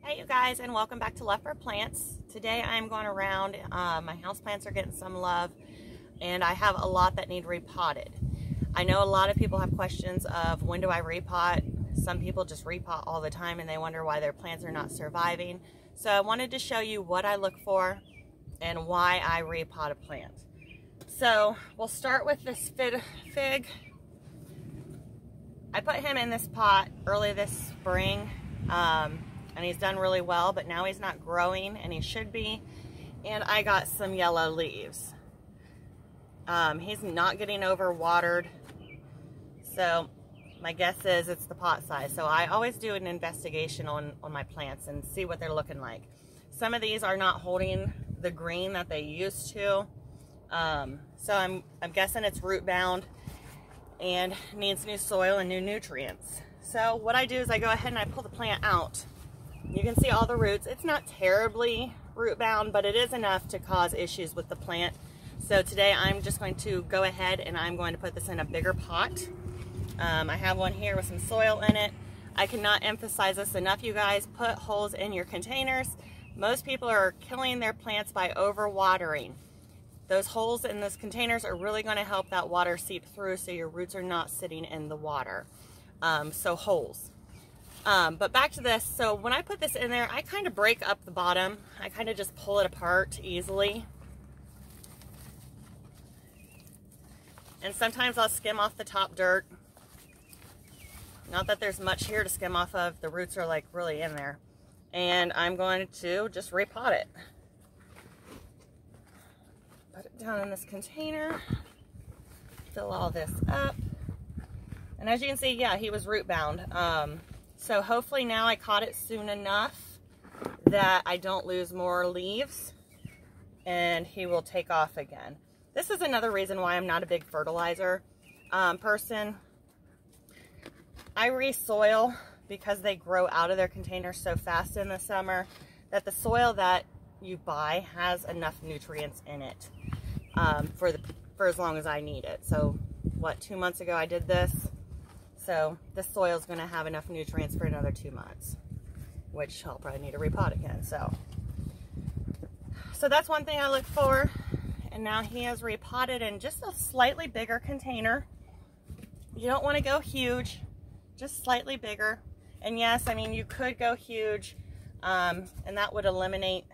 Hey you guys, and welcome back to Love for Plants. Today I'm going around, my houseplants are getting some love, and I have a lot that need repotted. I know a lot of people have questions of when do I repot. Some people just repot all the time and they wonder why their plants are not surviving. So I wanted to show you what I look for and why I repot a plant. So we'll start with this fig. I put him in this pot early this spring. And he's done really well, but now he's not growing, and he should be. And I got some yellow leaves. He's not getting overwatered, so my guess is it's the pot size. So I always do an investigation on my plants and see what they're looking like. Some of these are not holding the green that they used to, so I'm guessing it's root bound and needs new soil and new nutrients. So what I do is I go ahead and I pull the plant out. You can see all the roots. It's not terribly root bound, but it is enough to cause issues with the plant. So today I'm just going to go ahead and I'm going to put this in a bigger pot. I have one here with some soil in it. I cannot emphasize this enough, you guys. Put holes in your containers. Most people are killing their plants by overwatering. Those holes in those containers are really going to help that water seep through so your roots are not sitting in the water. So holes. But back to this. So when I put this in there, I kind of break up the bottom. I kind of just pull it apart easily. And sometimes I'll skim off the top dirt. Not that there's much here to skim off of. The roots are like really in there. And I'm going to just repot it. Put it down in this container. Fill all this up. And as you can see, yeah, he was root bound. So hopefully now I caught it soon enough that I don't lose more leaves and he will take off again. This is another reason why I'm not a big fertilizer person. I re-soil because they grow out of their containers so fast in the summer that the soil that you buy has enough nutrients in it for as long as I need it. So what, 2 months ago I did this. So this soil is going to have enough nutrients for another 2 months, which I'll probably need to repot again. So that's one thing I look for. And now he is repotted in just a slightly bigger container. You don't want to go huge, just slightly bigger. And yes, I mean, you could go huge, and that would eliminate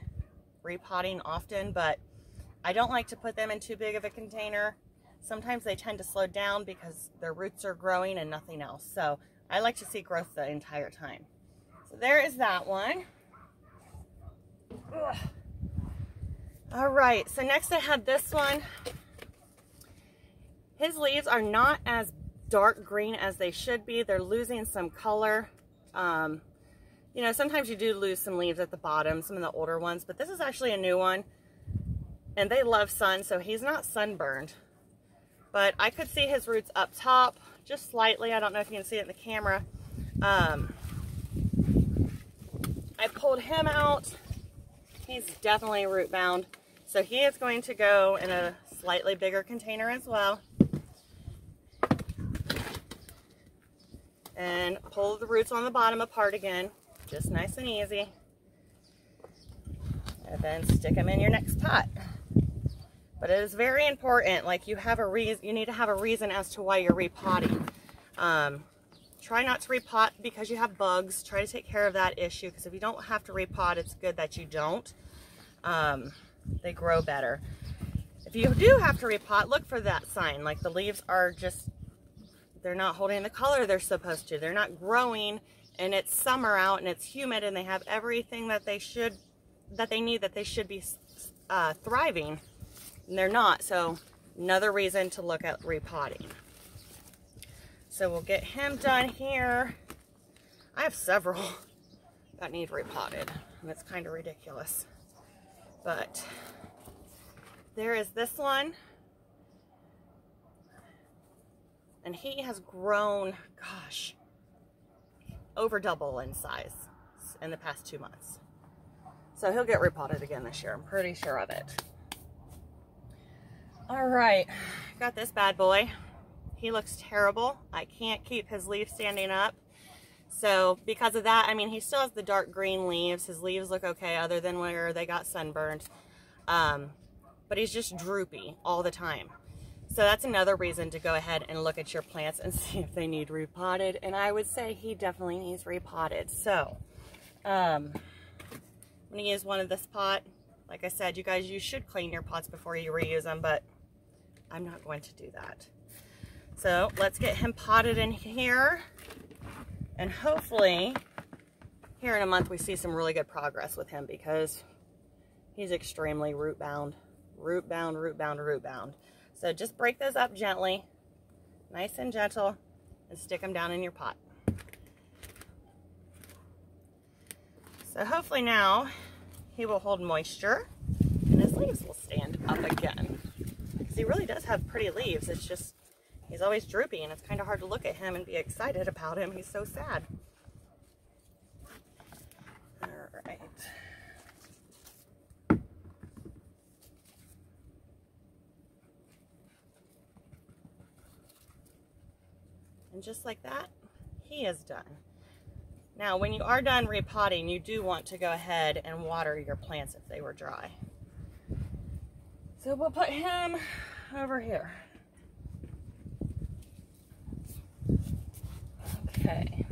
repotting often, but I don't like to put them in too big of a container. Sometimes they tend to slow down because their roots are growing and nothing else. So I like to see growth the entire time. So there is that one. Ugh. All right, so next I have this one. His leaves are not as dark green as they should be. They're losing some color. You know, sometimes you do lose some leaves at the bottom, some of the older ones, but this is actually a new one. And they love sun, so he's not sunburned. But I could see his roots up top, just slightly. I don't know if you can see it in the camera. I pulled him out. He's definitely root bound. So he is going to go in a slightly bigger container as well. And pull the roots on the bottom apart again, just nice and easy. And then stick them in your next pot. But it is very important, like you need to have a reason as to why you're repotting. Try not to repot because you have bugs. Try to take care of that issue, because if you don't have to repot, it's good that you don't. They grow better. If you do have to repot, look for that sign. Like the leaves are just, they're not holding the color they're supposed to. They're not growing, and it's summer out and it's humid and they have everything that they need, that they should be thriving. And they're not, so another reason to look at repotting. So we'll get him done here. I have several that need repotted, and it's kind of ridiculous. But there is this one. And he has grown, gosh, over double in size in the past 2 months. So he'll get repotted again this year, I'm pretty sure of it. All right, got this bad boy. He looks terrible. I can't keep his leaf standing up. So because of that, I mean, he still has the dark green leaves. His leaves look okay other than where they got sunburned. But he's just droopy all the time. So that's another reason to go ahead and look at your plants and see if they need repotted. And I would say he definitely needs repotted. So I'm going to use one of this pot. Like I said, you guys, you should clean your pots before you reuse them, but I'm not going to do that. So let's get him potted in here. And hopefully here in a month we see some really good progress with him, because he's extremely root bound. Root bound, root bound, root bound. So just break those up gently, nice and gentle, and stick them down in your pot. So hopefully now he will hold moisture and his leaves will stand up again. Because he really does have pretty leaves. It's just, he's always droopy, and it's kind of hard to look at him and be excited about him. He's so sad. All right. And just like that, he is done. Now, when you are done repotting, you do want to go ahead and water your plants if they were dry. So we'll put him over here. Okay.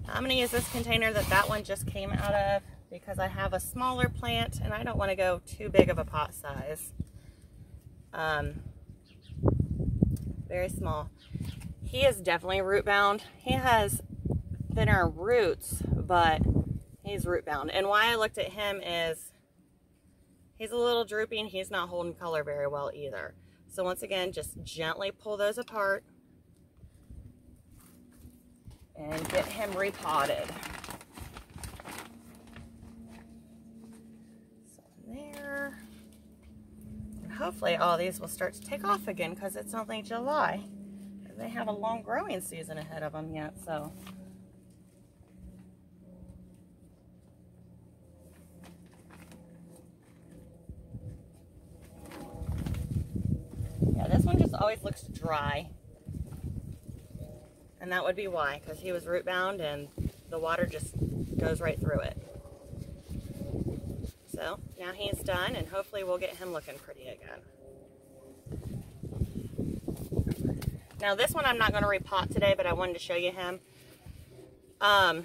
I'm going to use this container that one just came out of, because I have a smaller plant and I don't want to go too big of a pot size. Very small. He is definitely root bound. He has thinner roots, but he's root bound. And why I looked at him is he's a little droopy and he's not holding color very well either. So once again, just gently pull those apart and get him repotted. So there. And hopefully all these will start to take off again, because it's only July. They have a long growing season ahead of them yet, so. Yeah, this one just always looks dry. And that would be why, because he was root bound and the water just goes right through it. So now he's done, and hopefully we'll get him looking pretty again. Now this one I'm not going to repot today, but I wanted to show you him. Oh,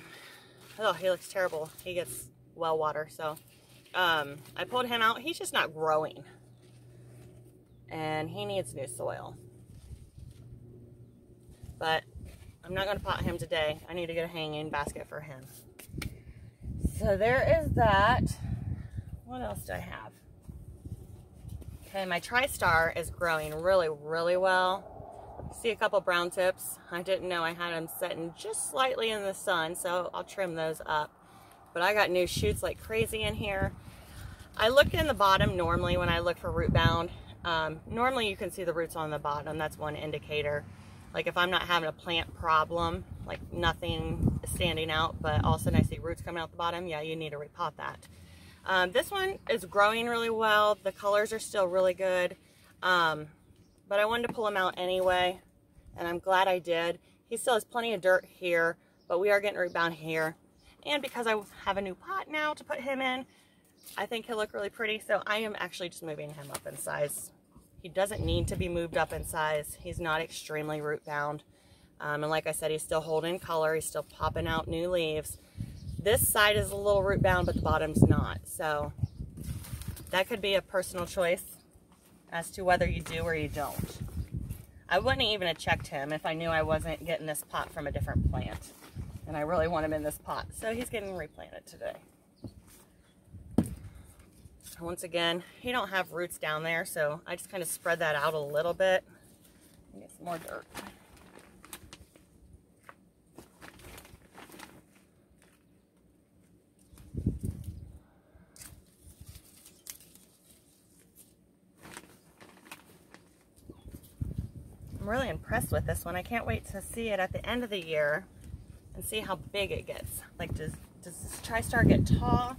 he looks terrible. He gets well water, so I pulled him out. He's just not growing, and he needs new soil. But I'm not going to pot him today. I need to get a hanging basket for him. So there is that. What else do I have? Okay, my TriStar is growing really, really well. See a couple brown tips. I didn't know I had them setting just slightly in the sun, so I'll trim those up. But I got new shoots like crazy in here. I look in the bottom normally when I look for root bound. Normally you can see the roots on the bottom. That's one indicator. Like if I'm not having a plant problem, like nothing is standing out, but all of a sudden I see roots coming out the bottom, yeah, you need to repot that. This one is growing really well. The colors are still really good. But I wanted to pull him out anyway, and I'm glad I did. He still has plenty of dirt here, but we are getting root bound here. And because I have a new pot now to put him in, I think he'll look really pretty. So I am actually just moving him up in size. He doesn't need to be moved up in size. He's not extremely root bound. And like I said, he's still holding color. He's still popping out new leaves. This side is a little root bound, but the bottom's not. So that could be a personal choice as to whether you do or you don't. I wouldn't even have checked him if I knew I wasn't getting this pot from a different plant. And I really want him in this pot. So he's getting replanted today. Once again, he don't have roots down there, so I just kind of spread that out a little bit and get some more dirt. I'm really impressed with this one. I can't wait to see it at the end of the year and see how big it gets. Like, does this TriStar get tall,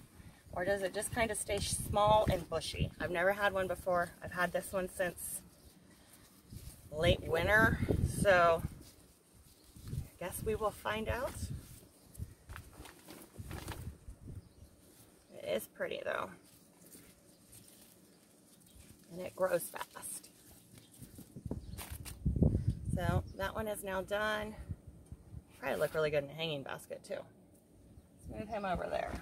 or does it just kind of stay small and bushy? I've never had one before. I've had this one since late winter, so I guess we will find out is pretty though. And it grows fast. So that one is now done. Probably look really good in a hanging basket too. Let's move him over there.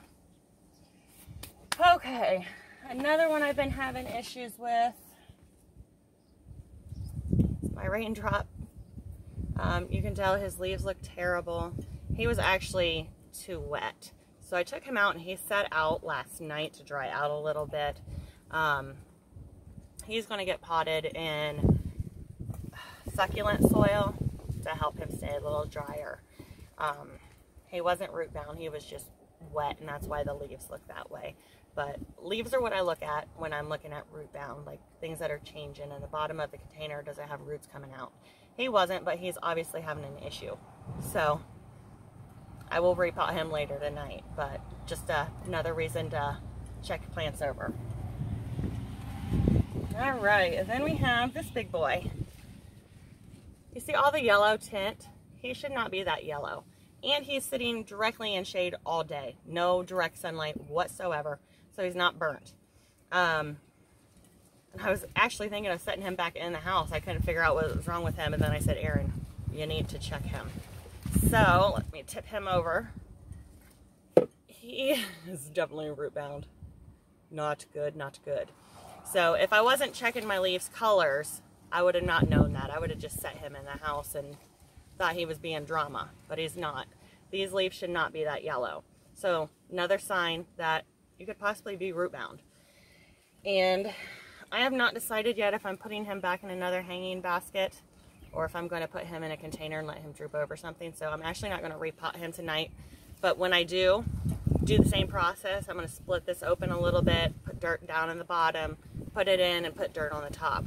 Okay, another one I've been having issues with is my raindrop. You can tell his leaves look terrible. He was actually too wet. So I took him out and he sat out last night to dry out a little bit. He's going to get potted in succulent soil to help him stay a little drier. He wasn't root bound, he was just wet, and that's why the leaves look that way. But leaves are what I look at when I'm looking at root bound, like things that are changing, and the bottom of the container doesn't have roots coming out. He wasn't, but he's obviously having an issue. So I will repot him later tonight, but just another reason to check your plants over. All right, and then we have this big boy. You see all the yellow tint? He should not be that yellow. And he's sitting directly in shade all day. No direct sunlight whatsoever, so he's not burnt. And I was actually thinking of setting him back in the house. I couldn't figure out what was wrong with him, and then I said, Aaron, you need to check him. So let me tip him over. He is definitely root bound. Not good, not good. So if I wasn't checking my leaves colors, I would have not known that. I would have just set him in the house and thought he was being drama, but he's not. These leaves should not be that yellow. So another sign that you could possibly be root bound. And I have not decided yet if I'm putting him back in another hanging basket or if I'm going to put him in a container and let him droop over something. So I'm actually not going to repot him tonight. But when I do the same process, I'm going to split this open a little bit, put dirt down in the bottom, put it in, and put dirt on the top.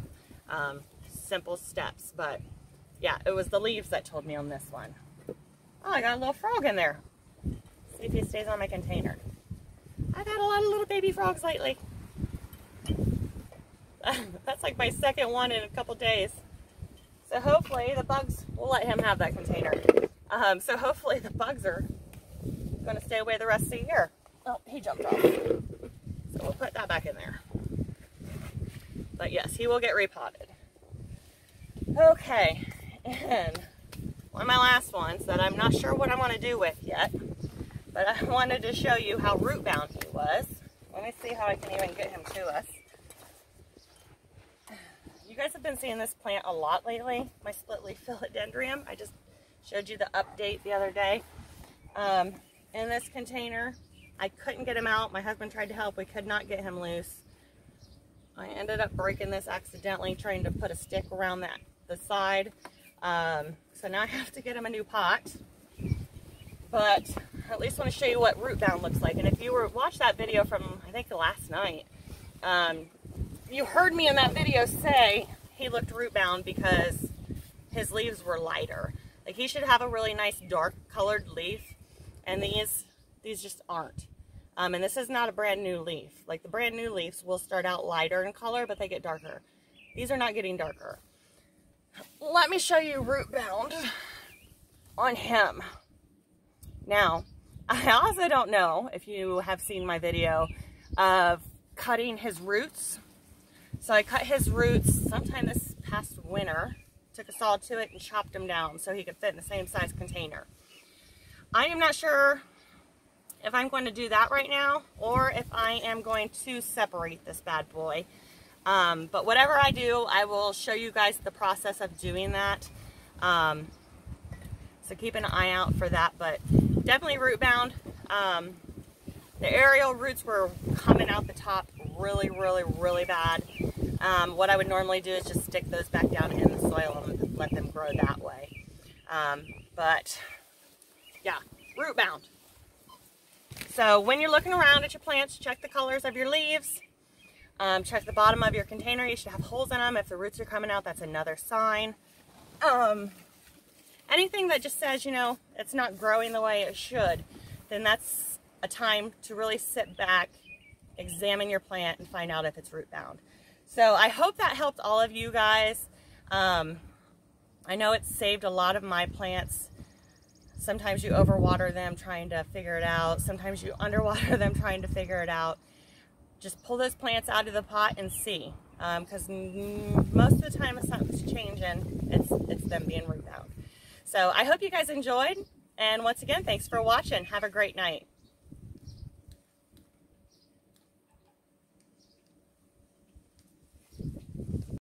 Simple steps, but yeah, it was the leaves that told me on this one. Oh, I got a little frog in there. See if he stays on my container. I've had a lot of little baby frogs lately. That's like my second one in a couple days. So hopefully the bugs will let him have that container. So hopefully the bugs are going to stay away the rest of the year. Oh, he jumped off. So we'll put that back in there. But yes, he will get repotted. Okay, and one of my last ones that I'm not sure what I want to do with yet, but I wanted to show you how root bound he was. Let me see how I can even get him to us. You guys have been seeing this plant a lot lately, my split leaf philodendron. I just showed you the update the other day. In this container, I couldn't get him out. My husband tried to help. We could not get him loose. I ended up breaking this accidentally trying to put a stick around the side. So now I have to get him a new pot. But I at least want to show you what root bound looks like. And if you watched that video from, I think, last night, you heard me in that video say he looked root bound because his leaves were lighter. Like, he should have a really nice dark colored leaf, and these just aren't. And this is not a brand new leaf. Like, the brand new leaves will start out lighter in color, but they get darker. These are not getting darker. Let me show you root bound on him. Now, I also don't know if you have seen my video of cutting his roots. So I cut his roots sometime this past winter, took a saw to it and chopped them down so he could fit in the same size container. I am not sure if I'm going to do that right now or if I am going to separate this bad boy. But whatever I do, I will show you guys the process of doing that. So keep an eye out for that, but definitely root bound. The aerial roots were coming out the top really, really, really bad. What I would normally do is just stick those back down in the soil and let them grow that way. But yeah, root bound. So when you're looking around at your plants, check the colors of your leaves. Check the bottom of your container. You should have holes in them. If the roots are coming out, that's another sign. Anything that just says, you know, it's not growing the way it should, then that's a time to really sit back, examine your plant, and find out if it's root bound. So I hope that helped all of you guys. I know it saved a lot of my plants Sometimes you overwater them trying to figure it out. Sometimes you underwater them trying to figure it out. Just pull those plants out of the pot and see. Because most of the time if something's changing, it's them being root bound. So I hope you guys enjoyed. And once again, thanks for watching. Have a great night.